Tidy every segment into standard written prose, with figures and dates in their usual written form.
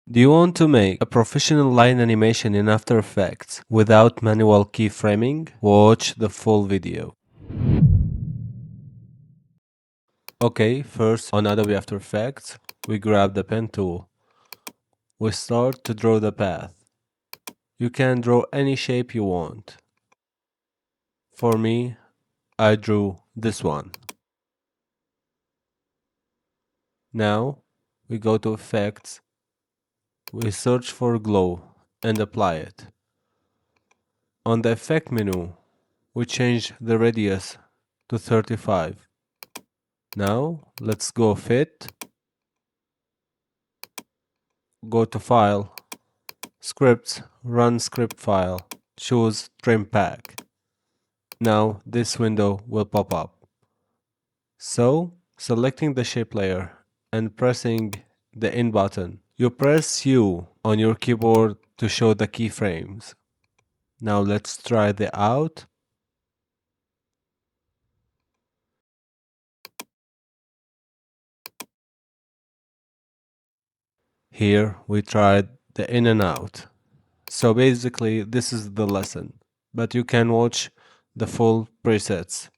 Do you want to make a professional line animation in After Effects without manual keyframing? Watch the full video. Okay, first on Adobe After Effects, we grab the pen tool. We start to draw the path. You can draw any shape you want. For me, I drew this one. Now, we go to Effects, we search for glow and apply it. On the Effect menu, we change the radius to 35. Now, let's go Fit, go to File, Scripts, Run Script File, choose Trim Pack. Now, this window will pop up. So, selecting the shape layer and pressing the In button, you press U on your keyboard to show the keyframes. Now let's try the Out. Here we tried the In and Out. So basically this is the lesson, but you can watch the full presets.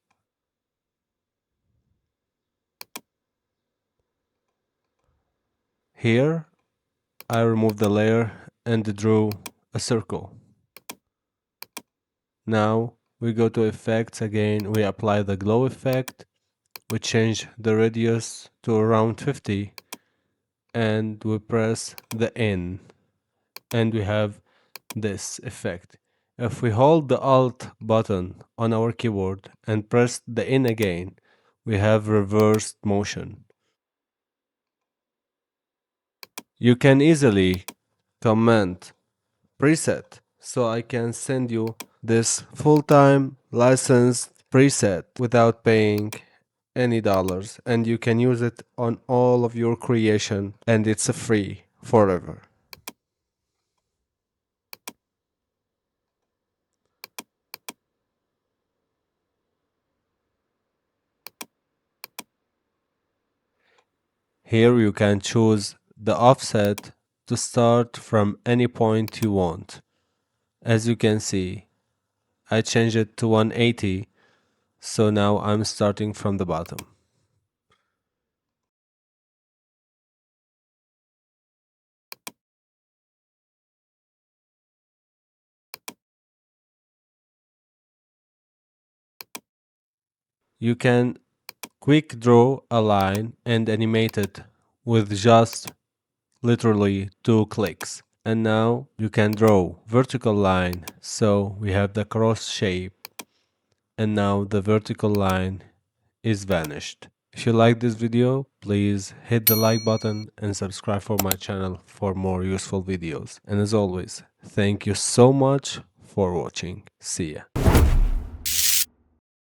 Here I removed the layer and drew a circle. Now we go to Effects again, we apply the glow effect, we change the radius to around 50 and we press the In and we have this effect. If we hold the Alt button on our keyboard and press the In again, we have reversed motion. You can easily comment preset, so I can send you this full-time licensed preset without paying any dollars, and you can use it on all of your creation and it's free forever. Here you can choose the offset to start from any point you want. As you can see, I changed it to 180, so now I'm starting from the bottom. You can quick draw a line and animate it with just literally 2 clicks. And now you can draw vertical line, so we have the cross shape, and now the vertical line is vanished. If you like this video, please hit the like button and subscribe for my channel for more useful videos. And as always, thank you so much for watching. See ya.